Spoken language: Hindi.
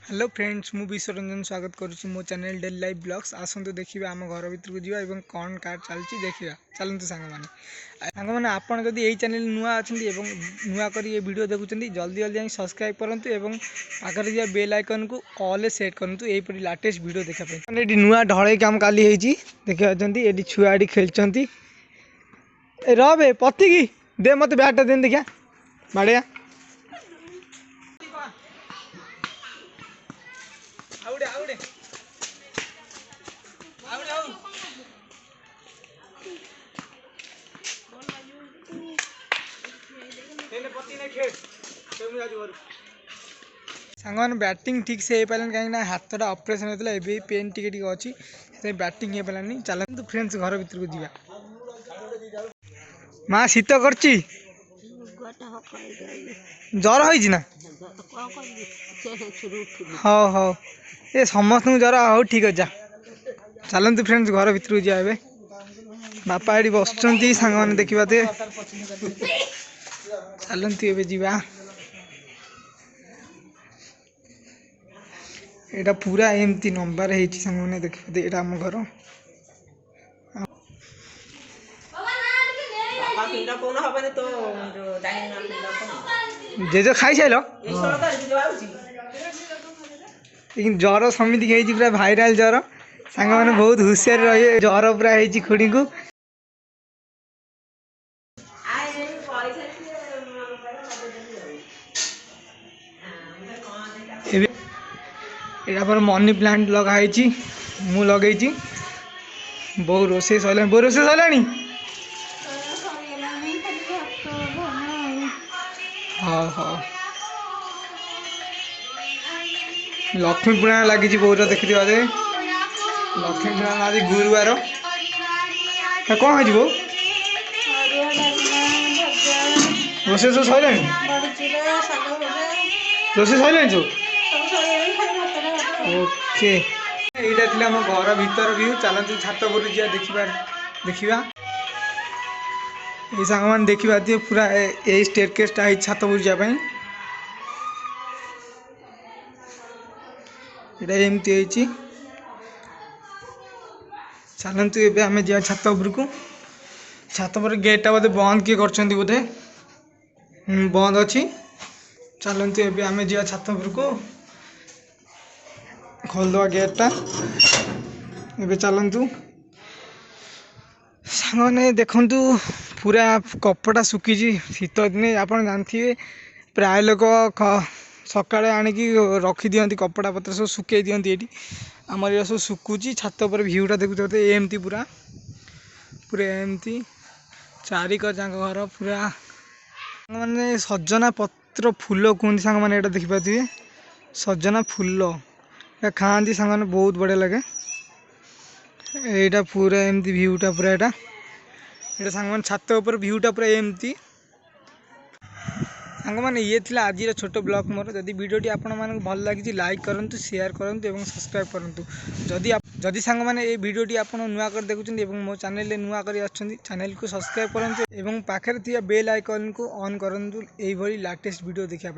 हेलो फ्रेंड्स, मु विश्वरंजन स्वागत करुच्ची मो चैनल डेली लाइफ ब्लॉग्स। आसतु देखिए आम घर भितर को जावा और कौन कार चलती देखा। चलते सांग मैंने आपड़ जदि यही चैनल नुआ अच्छा नुआ कर वीडियो देखुं जल्दी जल्दी सब्सक्राइब करूँ और पाखे दिया बेल आइकन को ऑल सेट करूँ यहीपरी लाटेस्ट वीडियो देखा। ये नुआ ढलई काम काली देखा ये छुआ ये खेलती रे पति की दे मत बैटा देन देखा बाड़िया आउडे आउडे आउडे आउ तेने पति ने खेल तुम जाजू घर सांग मैंने बैटिंग ठीक से हो पारानी कहीं हाथटा ऑपरेशन होता है पेन टिके अच्छी से बैटिंग हो पारानी। चलते फ्रेंड्स घर भीतर को जावा। माँ शीत करची जर हो ना हाँ हाँ ये समस्त जर हो ठीक अच्छा। चलते फ्रेंड्स घर भीतर को जाए बापा ये बस सांग मैंने देखा चलते ए जा यहाँ पूरा एमती नंबर है देखिए यहाँ आम घर जेज खाई साइल लेकिन जर समिति पूरा भाइराल जर सांग मैंने बहुत हुशियार रही जर पूरा खुड़ी को यहाँ पर मनी प्लांट लगाई मु लगे बो रोसे सर बो रोसे सरला हाँ हाँ लक्ष्मी पूर्ण लगी बोर देखी लक्ष्मी पूर्ण आज गुरुवार कौन हो रोसे सब सरला रोसे सरला ओके यहाँ थी आम घर भीतर व्यू। चलते छात पर देखा ये सांग मैंने देखा पूरा यही स्टेयरकेसटा है छात पर जावाई यहाँ एमती चलतु ए आम जा छात उपरकू। छात पर गेटा बोधे बंद किए कर बोधे बंद अच्छी। चलतु ए आम जा छात उपरकू खोलदे गेटा ए चलतु सामने देखु पूरा कपड़ा सुखी शीत दिने आप जानते प्राय लोक सका आणिकी रखी दिखती कपड़ा पत्र सब सुखे दिखती ये आमर ये सब सुखुची। छात पर भ्यूटा देखते एमती पूरा पूरा एमती चारिक जाक घर पूरा माने सजना पत्र फूल कहते सांग मैंने यहाँ देखिपे सजना फूल खाती सांग मैंने बहुत बढ़िया लगे। यहाँ पूरा एमती भ्यूटा पूरा यहाँ सांग मैंने छात ऊपर भ्यूटा पूरा एमती सांग मैंने ये थी आज छोट ब्लॉग मोर। जदि वीडियोटी आपण मानक भल लगी लाइक करूँ शेयर करूँ और सब्सक्राइब करूँ। जदि सांग मैंने ये वीडियोटी आप नुआ कर देखुं मो चैनल नुआ कर चैनल को सब्सक्राइब करूँ और पाखे बेल आइकन को ऑन करूँ यही लाटेस्ट वीडियो देखा।